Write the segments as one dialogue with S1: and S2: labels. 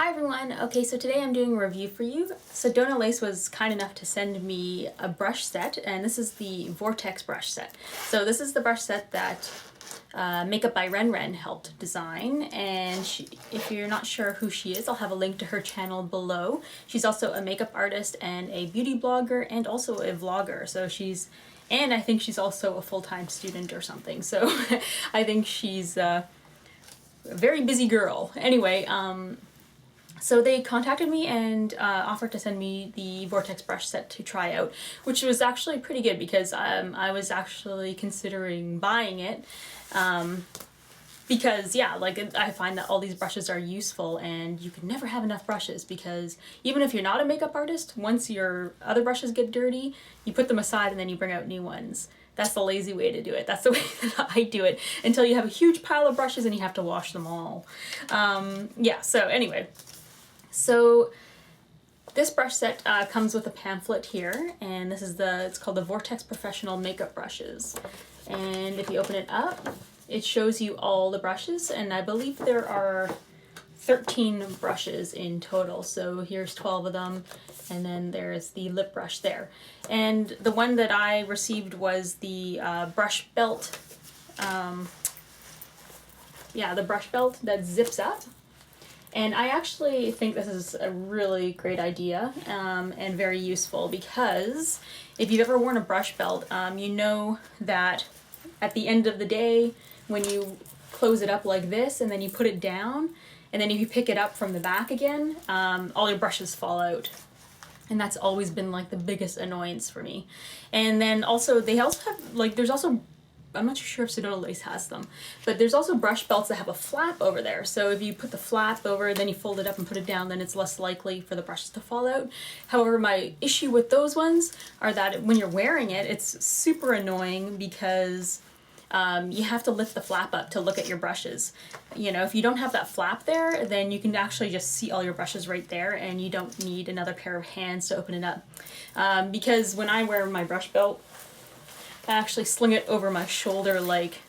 S1: Hi everyone! Okay, so today I'm doing a review for you. Sedona Lace was kind enough to send me a brush set, and this is the Vortex brush set. So this is the brush set that Makeup by Ren helped design, and if you're not sure who she is, I'll have a link to her channel below. She's also a makeup artist and a beauty blogger and also a vlogger, so and I think she's also a full-time student or something, so I think she's a very busy girl. Anyway, so they contacted me and offered to send me the Vortex brush set to try out, which was actually pretty good because I was actually considering buying it because, yeah, like I find that all these brushes are useful and you can never have enough brushes because even if you're not a makeup artist, once your other brushes get dirty, you put them aside and then you bring out new ones. That's the lazy way to do it. That's the way that I do it until you have a huge pile of brushes and you have to wash them all. Yeah, so anyway. So this brush set comes with a pamphlet here, and this is it's called the Vortex Professional Makeup Brushes. And if you open it up, it shows you all the brushes, and I believe there are 13 brushes in total. So here's 12 of them, and then there's the lip brush there. And the one that I received was the brush belt, the brush belt that zips up. And I actually think this is a really great idea and very useful because if you've ever worn a brush belt, you know that at the end of the day, when you close it up like this and then you put it down, and then if you pick it up from the back again, all your brushes fall out. And that's always been like the biggest annoyance for me. And then also, they also have, like, there's also, I'm not sure if Sedona Lace has them, but there's also brush belts that have a flap over there. So if you put the flap over, then you fold it up and put it down, then it's less likely for the brushes to fall out. However, my issue with those ones are that when you're wearing it, it's super annoying because you have to lift the flap up to look at your brushes. You know, if you don't have that flap there, then you can actually just see all your brushes right there and you don't need another pair of hands to open it up. Because when I wear my brush belt, I actually sling it over my shoulder like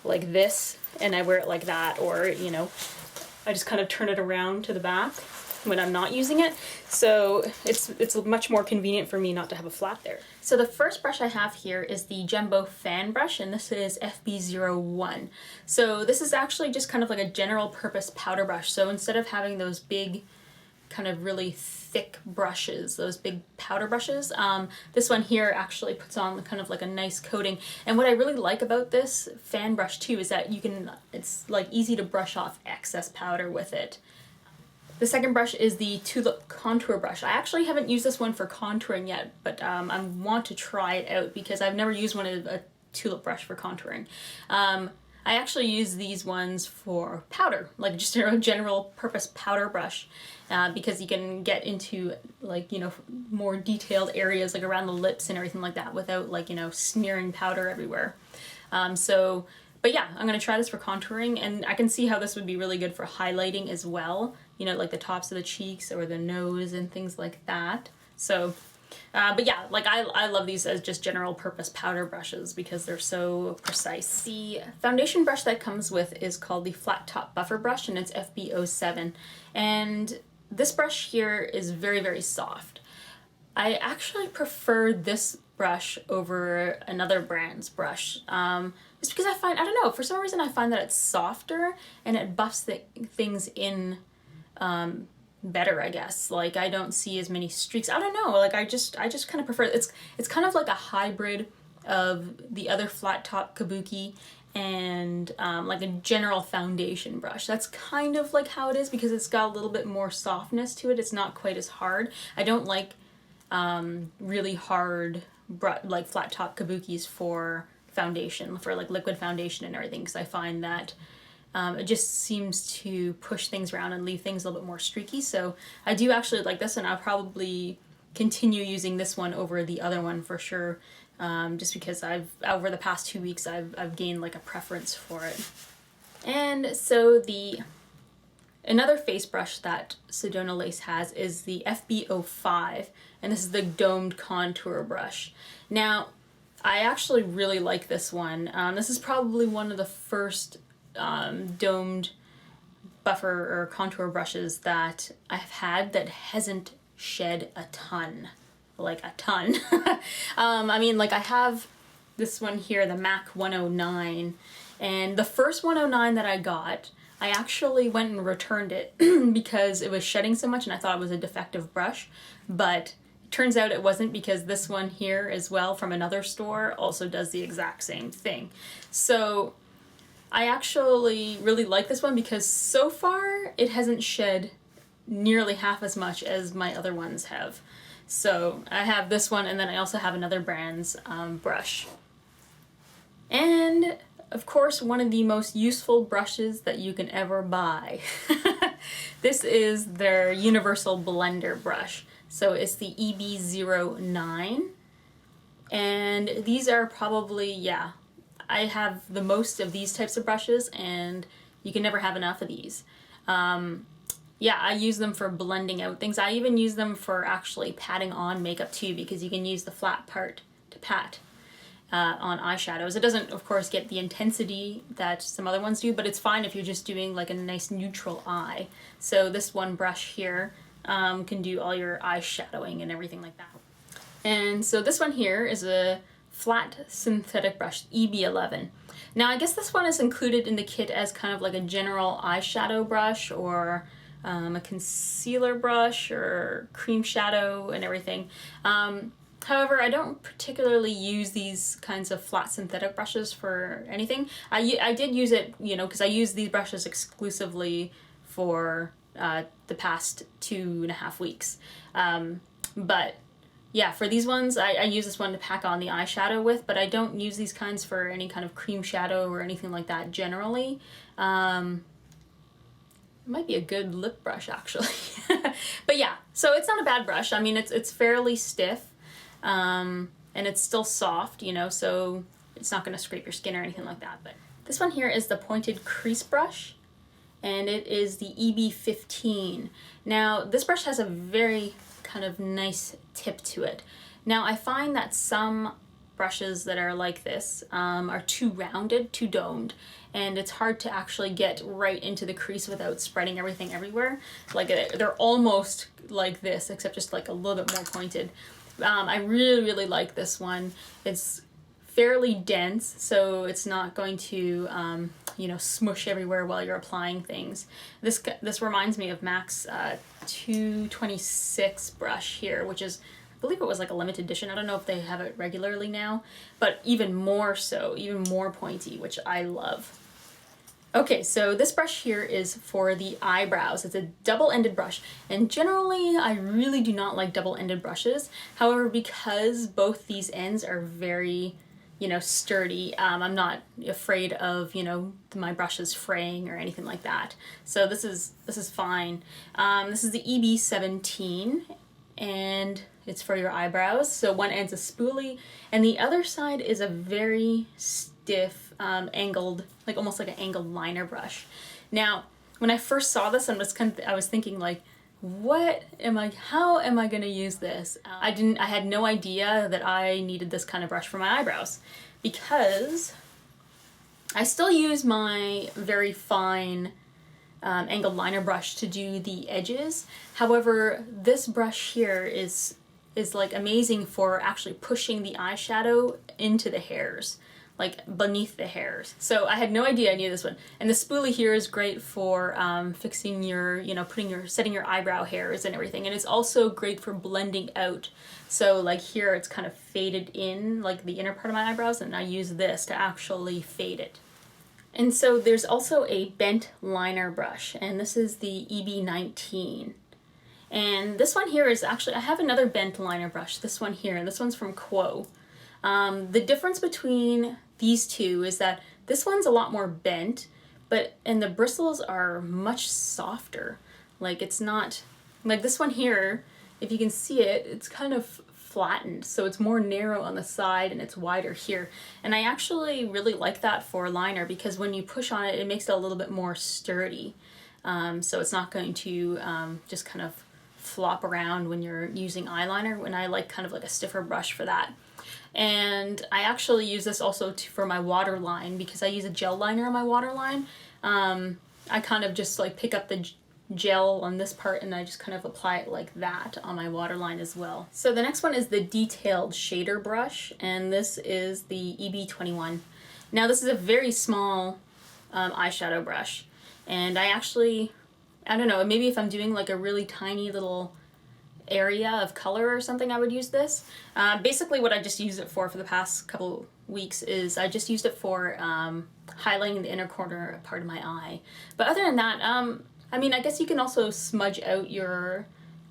S1: this, and I wear it like that, or, you know, I just kind of turn it around to the back when I'm not using it. So it's much more convenient for me not to have a flap there. So the first brush I have here is the Jumbo Fan Brush, and this is FB01. So this is actually just kind of like a general purpose powder brush. So instead of having those big, kind of really thick brushes, those big powder brushes, this one here actually puts on kind of like a nice coating. And what I really like about this fan brush too is that it's like easy to brush off excess powder with it. The second brush is the Tulip Contour Brush. I actually haven't used this one for contouring yet, but I want to try it out because I've never used a tulip brush for contouring. I actually use these ones for powder, like just a general purpose powder brush, because you can get into, like, you know, more detailed areas like around the lips and everything like that without, like, you know, smearing powder everywhere. But yeah, I'm going to try this for contouring, and I can see how this would be really good for highlighting as well, you know, like the tops of the cheeks or the nose and things like that. So, but yeah, like I love these as just general purpose powder brushes because they're so precise. The foundation brush that comes with is called the Flat Top Buffer Brush, and it's FB07. And this brush here is very, very soft. I actually prefer this brush over another brand's brush, just because I don't know, for some reason I find that it's softer and it buffs things in better, I guess. Like, I don't see as many streaks. I don't know, like I just kind of prefer it's kind of like a hybrid of the other flat top kabuki and like a general foundation brush. That's kind of like how it is because it's got a little bit more softness to it. It's not quite as hard. I don't like really hard like flat top kabukis for foundation, for like liquid foundation and everything, because I find that it just seems to push things around and leave things a little bit more streaky. So I do actually like this, and I'll probably continue using this one over the other one for sure, just because over the past 2 weeks I've gained like a preference for it. And so another face brush that Sedona Lace has is the FB05, and this is the domed contour brush. Now, I actually really like this one. This is probably one of the first domed buffer or contour brushes that I've had that hasn't shed a ton, like a ton. I mean, like I have this one here, the MAC 109, and the first 109 that I got, I actually went and returned it because it was shedding so much and I thought it was a defective brush, but it turns out it wasn't, because this one here as well from another store also does the exact same thing. So I actually really like this one because so far it hasn't shed nearly half as much as my other ones have. So I have this one, and then I also have another brand's brush. And of course, one of the most useful brushes that you can ever buy. This is their universal blender brush. So it's the EB09. And these are probably, yeah, I have the most of these types of brushes, and you can never have enough of these. Yeah, I use them for blending out things. I even use them for actually patting on makeup too, because you can use the flat part to pat on eyeshadows. It doesn't, of course, get the intensity that some other ones do, but it's fine if you're just doing like a nice neutral eye. So this one brush here can do all your eyeshadowing and everything like that. And so this one here is a flat synthetic brush, EB11. Now I guess this one is included in the kit as kind of like a general eyeshadow brush, or a concealer brush, or cream shadow and everything. However, I don't particularly use these kinds of flat synthetic brushes for anything. I did use it, you know, because I use these brushes exclusively for the past 2.5 weeks. But yeah, for these ones, I use this one to pack on the eyeshadow with, but I don't use these kinds for any kind of cream shadow or anything like that generally. It might be a good lip brush, actually. But yeah, so it's not a bad brush. I mean, it's fairly stiff, and it's still soft, you know, so it's not going to scrape your skin or anything like that. But this one here is the pointed crease brush, and it is the EB15. Now, this brush has a very kind of nice tip to it. Now, I find that some brushes that are like this are too rounded, too domed, and it's hard to actually get right into the crease without spreading everything everywhere. Like they're almost like this, except just like a little bit more pointed. I really, really like this one. It's fairly dense, so it's not going to you know, smush everywhere while you're applying things. This reminds me of MAC's 226 brush here, which is, I believe it was like a limited edition. I don't know if they have it regularly now, but even more so, even more pointy, which I love. Okay, so this brush here is for the eyebrows. It's a double-ended brush, and generally I really do not like double-ended brushes. However, because both these ends are very, you know, sturdy, I'm not afraid of, you know, my brushes fraying or anything like that. So this is fine. This is the EB17, and it's for your eyebrows. So one end's a spoolie, and the other side is a very stiff, angled, like almost like an angled liner brush. Now, when I first saw this, I was thinking like, how am I gonna use this? I had no idea that I needed this kind of brush for my eyebrows, because I still use my very fine angled liner brush to do the edges. However, this brush here is like amazing for actually pushing the eyeshadow into the hairs, like beneath the hairs. So I had no idea I needed this one. And the spoolie here is great for fixing your, you know, setting your eyebrow hairs and everything. And it's also great for blending out. So like here it's kind of faded in, like the inner part of my eyebrows, and I use this to actually fade it. And so there's also a bent liner brush, and this is the EB19. And this one here is actually, I have another bent liner brush, this one here, and this one's from Quo. The difference between these two is that this one's a lot more bent, and the bristles are much softer. Like it's not, like this one here, if you can see it, it's kind of flattened, so it's more narrow on the side and it's wider here. And I actually really like that for liner, because when you push on it, it makes it a little bit more sturdy. So it's not going to just kind of flop around when you're using eyeliner, when I like kind of like a stiffer brush for that. And I actually use this also for my waterline, because I use a gel liner on my waterline. I kind of just like pick up the gel on this part and I just kind of apply it like that on my waterline as well. So the next one is the detailed shader brush, and this is the EB21. Now this is a very small eyeshadow brush, and I don't know, maybe if I'm doing like a really tiny little area of color or something, I would use this. Basically what I just used it for the past couple weeks is I just used it for highlighting the inner corner part of my eye. But other than that, I mean, I guess you can also smudge out your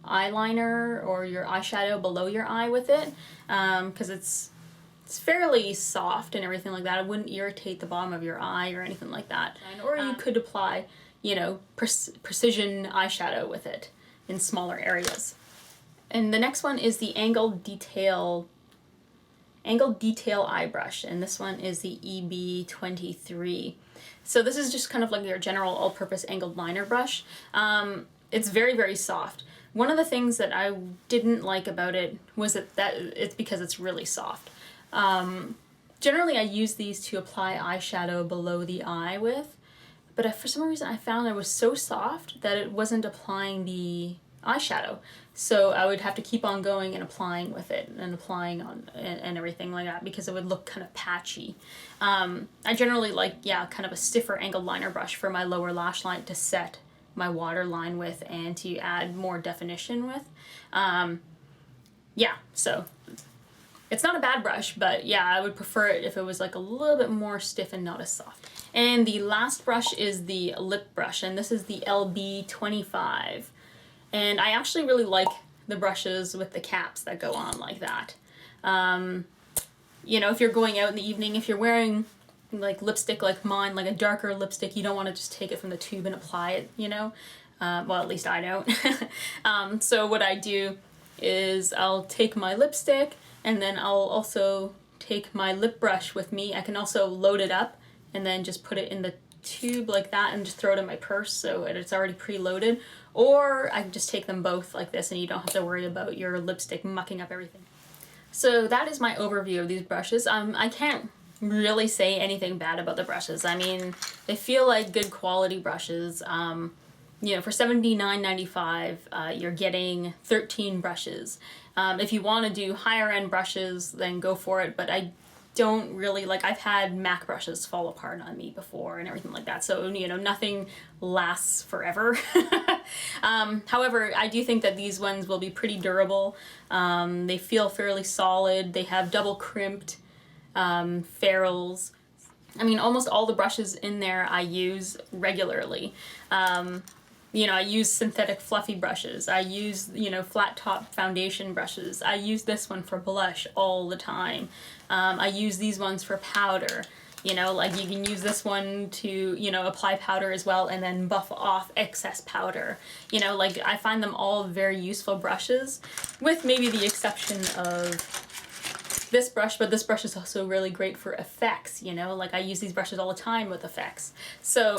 S1: eyeliner or your eyeshadow below your eye with it, because it's fairly soft and everything like that. It wouldn't irritate the bottom of your eye or anything like that. Or you could apply, you know, precision eyeshadow with it in smaller areas. And the next one is the angled detail eye brush, and this one is the EB23. So this is just kind of like your general all-purpose angled liner brush. It's very, very soft. One of the things that I didn't like about it was that it's because it's really soft. Generally I use these to apply eyeshadow below the eye with, but for some reason I found it was so soft that it wasn't applying the eyeshadow. So I would have to keep on going and applying with it and applying on and everything like that, because it would look kind of patchy. I generally like, yeah, kind of a stiffer angled liner brush for my lower lash line to set my waterline with and to add more definition with. Yeah, so it's not a bad brush, but yeah, I would prefer it if it was like a little bit more stiff and not as soft. And the last brush is the lip brush, and this is the LB25. And I actually really like the brushes with the caps that go on like that. You know, if you're going out in the evening, if you're wearing like lipstick like mine, like a darker lipstick, you don't want to just take it from the tube and apply it, you know? Well, at least I don't. So what I do is I'll take my lipstick and then I'll also take my lip brush with me. I can also load it up and then just put it in the tube like that and just throw it in my purse so it's already preloaded. Or I can just take them both like this and you don't have to worry about your lipstick mucking up everything. So that is my overview of these brushes. I can't really say anything bad about the brushes. I mean, they feel like good quality brushes. You know, for $79.95, you're getting 13 brushes. If you want to do higher end brushes, then go for it, but I don't really, like, I've had MAC brushes fall apart on me before and everything like that, so, you know, nothing lasts forever. However, I do think that these ones will be pretty durable. They feel fairly solid. They have double crimped ferrules. I mean, almost all the brushes in there I use regularly. You know, I use synthetic fluffy brushes. I use, you know, flat top foundation brushes. I use this one for blush all the time. I use these ones for powder. You know, like you can use this one to, you know, apply powder as well and then buff off excess powder. You know, like I find them all very useful brushes, with maybe the exception of this brush, but this brush is also really great for effects, you know, like I use these brushes all the time with effects. So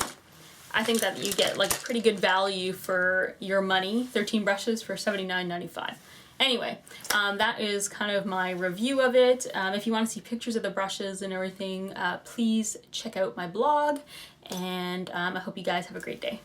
S1: I think that you get like pretty good value for your money. 13 brushes for $79.95. Anyway, that is kind of my review of it. If you want to see pictures of the brushes and everything, please check out my blog, and I hope you guys have a great day.